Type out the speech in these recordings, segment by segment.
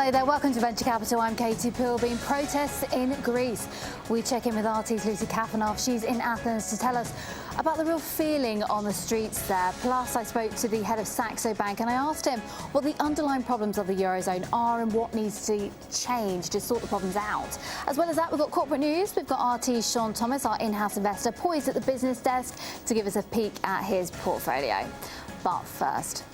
Hello there, welcome to Venture Capital. I'm Katie Pilbeam. Protests in Greece. We check in with RT's Lucy Kafanov. She's in Athens to tell us about the real feeling on the streets there. Plus, I spoke to the head of Saxo Bank and I asked him what the underlying problems of the Eurozone are and what needs to change to sort the problems out. As well as that, we've got corporate news. We've got RT's Sean Thomas, our in-house investor, poised at the business desk to give us a peek at his portfolio. But first,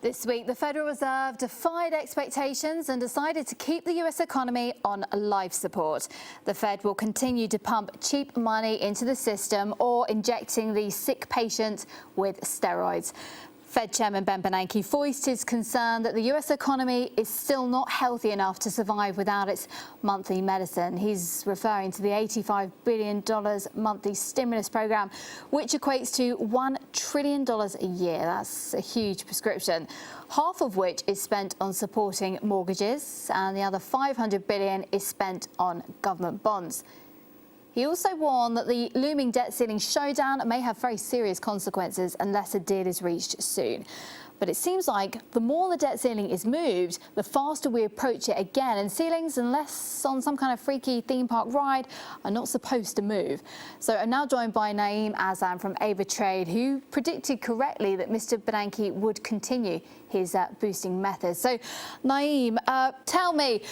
this week, the Federal Reserve defied expectations and decided to keep the US economy on life support. The Fed will continue to pump cheap money into the system or injecting the sick patient with steroids. Fed Chairman Ben Bernanke voiced his concern that the US economy is still not healthy enough to survive without its monthly medicine. He's referring to the $85 billion monthly stimulus program, which equates to $1 trillion a year. That's a huge prescription, half of which is spent on supporting mortgages, and the other $500 billion is spent on government bonds. He also warned that the looming debt ceiling showdown may have very serious consequences unless a deal is reached soon. But it seems like the more the debt ceiling is moved, the faster we approach it again. And ceilings, unless on some kind of freaky theme park ride, are not supposed to move. So I'm now joined by Naeem Azam from Trade, who predicted correctly that Mr. Bernanke would continue his boosting methods. So Naeem, tell me,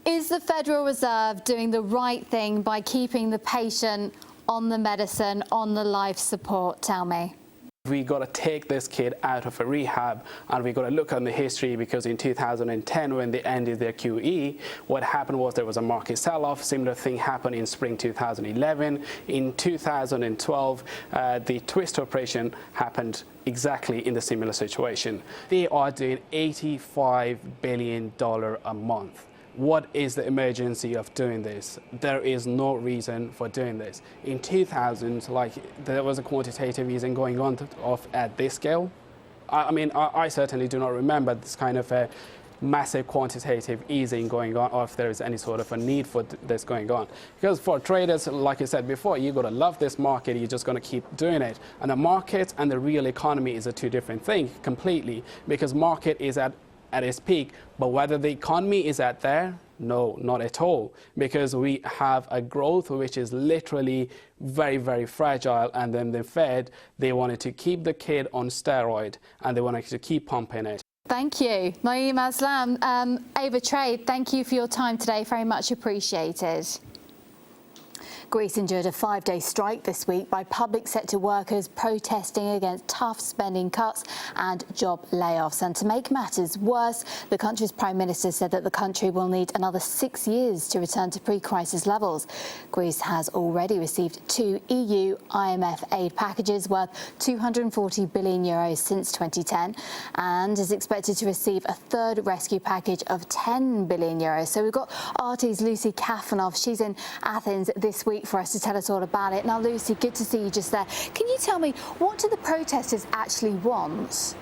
is the Federal Reserve doing the right thing by keeping the patient on the medicine, on the life support? Tell me. We got to take this kid out of a rehab, and we got to look on the history, because in 2010, when they ended their QE, what happened was there was a market sell-off. Similar thing happened in spring 2011. In 2012, the twist operation happened exactly in the similar situation. They are doing $85 billion a month. What is the emergency of doing this? There is no reason for doing this. In 2000, there was a quantitative easing going on at this scale. I certainly do not remember this kind of a massive quantitative easing going on, or if there is any sort of a need for this going on. Because for traders, like I said before, you've got to love this market, you're just going to keep doing it. And the market and the real economy is a two different things completely, because market is at its peak, but whether the economy is at there, no, not at all, because we have a growth which is literally very, very fragile. And then the Fed, they wanted to keep the kid on steroid and they wanted to keep pumping it. Thank you. Naeem Azam, Trade, thank you for your time today, very much appreciated. Greece endured a 5-day strike this week by public sector workers protesting against tough spending cuts and job layoffs. And to make matters worse, the country's Prime Minister said that the country will need another 6 years to return to pre-crisis levels. Greece has already received 2 EU IMF aid packages worth €240 billion since 2010 and is expected to receive a third rescue package of €10 billion. So we've got RT's Lucy Kafanov. She's in Athens this week for us to tell us all about it. Now, Lucy, good to see you just there. Can you tell me, what do the protesters actually want?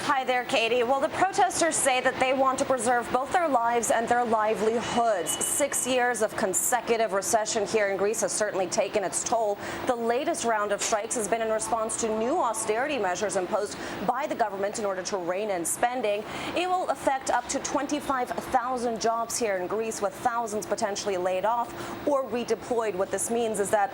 Hi there, Katie. Well, the protesters say that they want to preserve both their lives and their livelihoods. 6 years of consecutive recession here in Greece has certainly taken its toll. The latest round of strikes has been in response to new austerity measures imposed by the government in order to rein in spending. It will affect up to 25,000 jobs here in Greece, with thousands potentially laid off or redeployed. What this means is that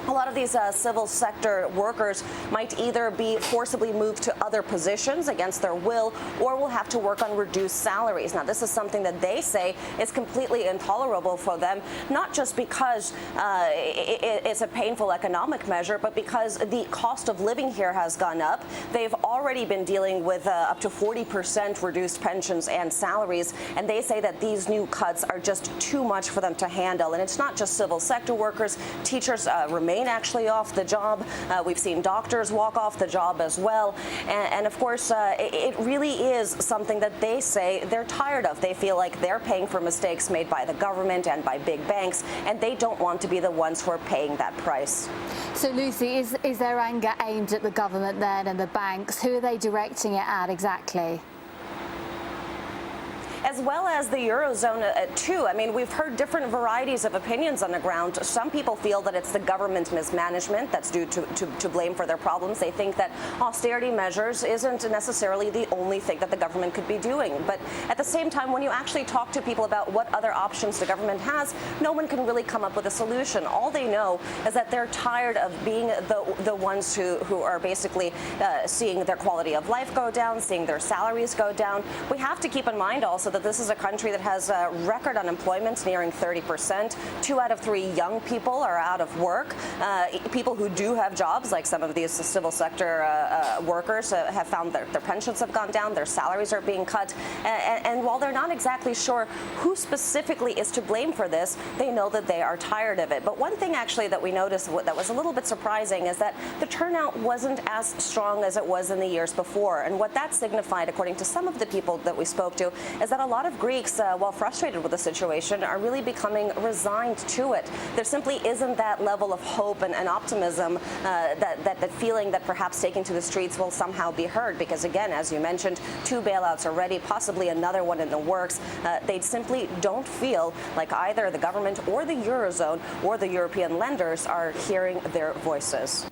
a lot of these civil sector workers might either be forcibly moved to other positions against their will, or will have to work on reduced salaries. Now, this is something that they say is completely intolerable for them, not just because it's a painful economic measure, but because the cost of living here has gone up. They've already been dealing with up to 40% reduced pensions and salaries, and they say that these new cuts are just too much for them to handle. And it's not just civil sector workers. Teachers remain actually off the job. We've seen doctors walk off the job as well. And of course, it really is something that they say they're tired of. They feel like they're paying for mistakes made by the government and by big banks, and they don't want to be the ones who are paying that price. So, Lucy, is their anger aimed at the government then and the banks? Who are they directing it at exactly? as well as the Eurozone too. I mean, we've heard different varieties of opinions on the ground. Some people feel that it's the government mismanagement that's due to blame for their problems. They think that austerity measures isn't necessarily the only thing that the government could be doing. But at the same time, when you actually talk to people about what other options the government has, no one can really come up with a solution. All they know is that they're tired of being the ones who are basically seeing their quality of life go down, seeing their salaries go down. We have to keep in mind also that this is a country that has record unemployment nearing 30%. 2 out of 3 young people are out of work. People who do have jobs, like some of these civil sector workers, have found their pensions have gone down, their salaries are being cut. And while they're not exactly sure who specifically is to blame for this, they know that they are tired of it. But one thing actually that we noticed that was a little bit surprising is that the turnout wasn't as strong as it was in the years before. And what that signified, according to some of the people that we spoke to, is that a lot of Greeks, while frustrated with the situation, are really becoming resigned to it. There simply isn't that level of hope and optimism, that feeling that perhaps taking to the streets will somehow be heard. Because again, as you mentioned, 2 bailouts already, possibly another one in the works. They simply don't feel like either the government or the Eurozone or the European lenders are hearing their voices.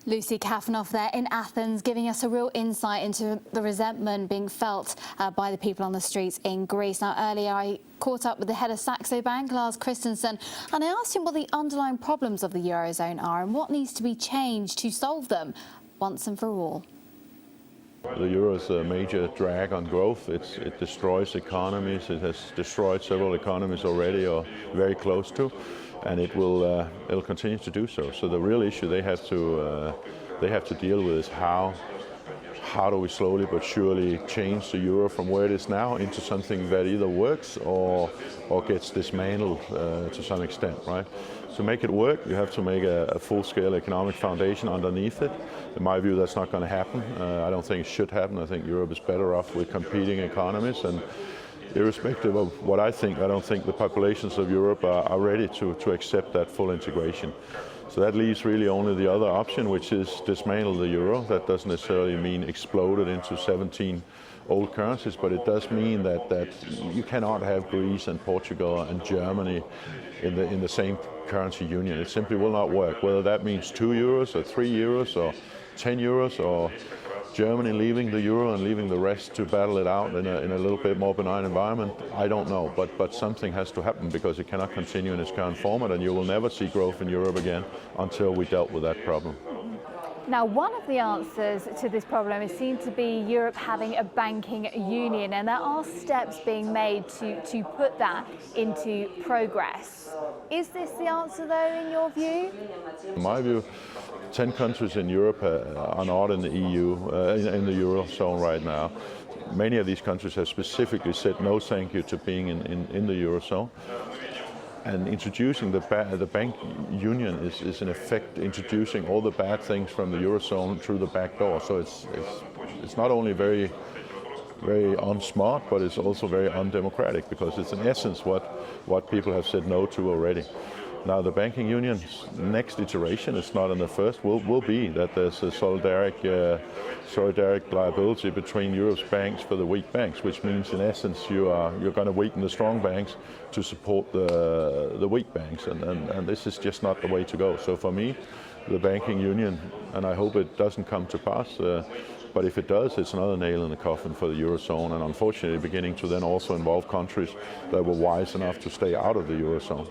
Lucy Kafanoff there in Athens, giving us a real insight into the resentment being felt by the people on the streets in Greece. Now, earlier I caught up with the head of Saxo Bank, Lars Christensen, and I asked him what the underlying problems of the Eurozone are and what needs to be changed to solve them once and for all. The euro is a major drag on growth. It destroys economies. It has destroyed several economies already or very close to, and it'll continue to do so. So the real issue they have to deal with is how do we slowly but surely change the euro from where it is now into something that either works or gets dismantled to some extent, right? To make it work, you have to make a full-scale economic foundation underneath it. In my view, that's not going to happen. I don't think it should happen. I think Europe is better off with competing economies, and irrespective of what I don't think the populations of Europe are ready to accept that full integration. So that leaves really only the other option, which is dismantle the euro. That doesn't necessarily mean explode it into 17 old currencies, but it does mean that you cannot have Greece and Portugal and Germany in the same currency union. It simply will not work. Whether that means 2 euros or 3 euros or 10 euros or Germany leaving the euro and leaving the rest to battle it out in a little bit more benign environment, I don't know. But something has to happen because it cannot continue in its current format, and you will never see growth in Europe again until we dealt with that problem. Now, one of the answers to this problem is seen to be Europe having a banking union, and there are steps being made to put that into progress. Is this the answer, though, in your view? In my view, 10 countries in Europe are not in the EU, in the Eurozone right now. Many of these countries have specifically said no thank you to being in the Eurozone. And introducing the bank union is in effect introducing all the bad things from the Eurozone through the back door. So it's not only very unsmart, but it's also very undemocratic, because it's in essence what people have said no to already. Now the banking union's next iteration, it's not in the first, will be that there's a solidaric liability between Europe's banks for the weak banks, which means in essence you're going to weaken the strong banks to support the weak banks, and this is just not the way to go. So for me, the banking union, and I hope it doesn't come to pass, but if it does, it's another nail in the coffin for the Eurozone, and unfortunately beginning to then also involve countries that were wise enough to stay out of the Eurozone.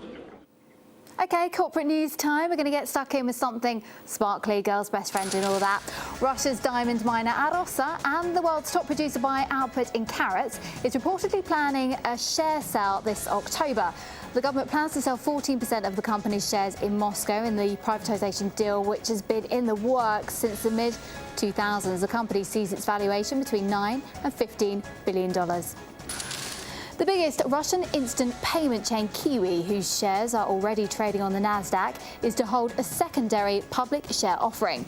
OK, corporate news time. We're going to get stuck in with something sparkly, girl's best friend and all that. Russia's diamond miner Arosa and the world's top producer by output in carrots is reportedly planning a share sale this October. The government plans to sell 14% of the company's shares in Moscow in the privatisation deal, which has been in the works since the mid-2000s. The company sees its valuation between $9 and $15 billion. The biggest Russian instant payment chain, Kiwi, whose shares are already trading on the Nasdaq, is to hold a secondary public share offering.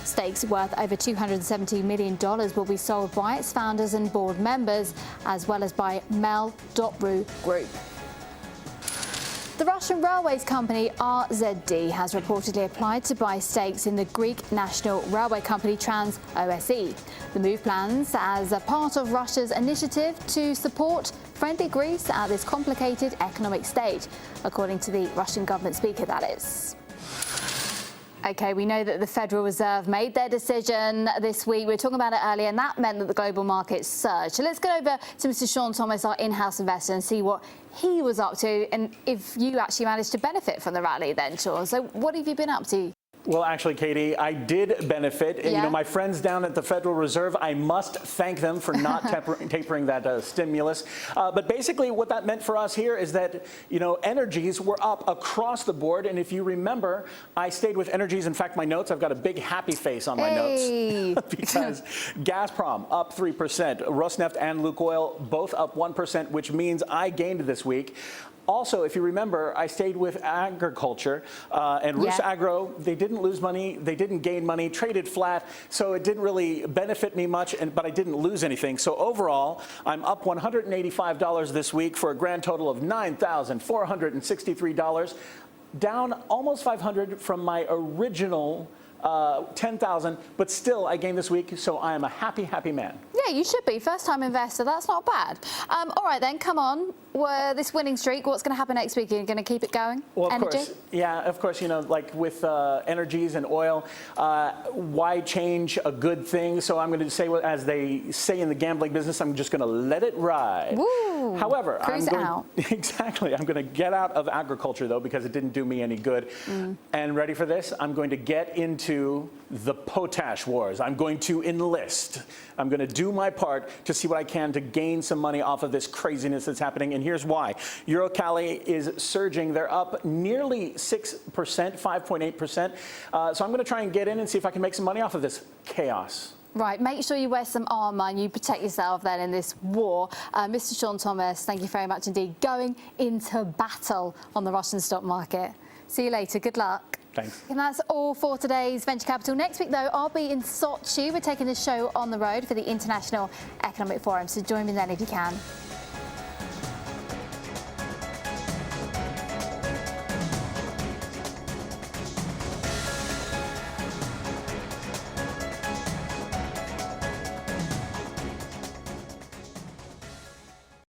Stakes worth over $270 million will be sold by its founders and board members, as well as by Mel.ru Group. The Russian railways company RZD has reportedly applied to buy stakes in the Greek national railway company Trans-OSE. The move plans as a part of Russia's initiative to support friendly Greece at this complicated economic stage, according to the Russian government speaker, that is. OK, we know that the Federal Reserve made their decision this week. We were talking about it earlier, and that meant that the global markets surged. So let's get over to Mr. Sean Thomas, our in-house investor, and see what he was up to and if you actually managed to benefit from the rally then, Sean. So what have you been up to? Well, actually, Katie, I did benefit. Yeah. You know, my friends down at the Federal Reserve, I must thank them for not tapering that stimulus. But basically, what that meant for us here is that, you know, energies were up across the board. And if you remember, I stayed with energies. In fact, my notes, I've got a big happy face on my notes because Gazprom up 3%, Rosneft and Lukoil both up 1%, which means I gained this week. Also, if you remember, I stayed with agriculture and Rusagro. They didn't lose money. They didn't gain money, traded flat. So it didn't really benefit me much, but I didn't lose anything. So overall, I'm up $185 this week for a grand total of $9,463, down almost $500 from my original 10,000, but still I gained this week, so I am a happy, happy man. Yeah, you should be. First-time investor, that's not bad. All right, then, come on. This winning streak, what's going to happen next week? Are you going to keep it going? Well, of Energy? course. Yeah, of course, you know, like with energies and oil, why change a good thing? So I'm going to say, as they say in the gambling business, I'm just going to let it ride. Woo, however, cruise out. Exactly. I'm going to get out of agriculture, though, because it didn't do me any good. And ready for this? I'm going to get into the potash wars. I'm going to enlist. I'm going to do my part to see what I can to gain some money off of this craziness that's happening. And here's why. Eurocali is surging. They're up nearly 6%, 5.8%. So I'm going to try and get in and see if I can make some money off of this chaos. Right, make sure you wear some armour and you protect yourself then in this war. Mr. Sean Thomas, thank you very much indeed. Going into battle on the Russian stock market. See you later. Good luck. Thanks. And that's all for today's Venture Capital. Next week, though, I'll be in Sochi. We're taking the show on the road for the International Economic Forum, so join me then if you can.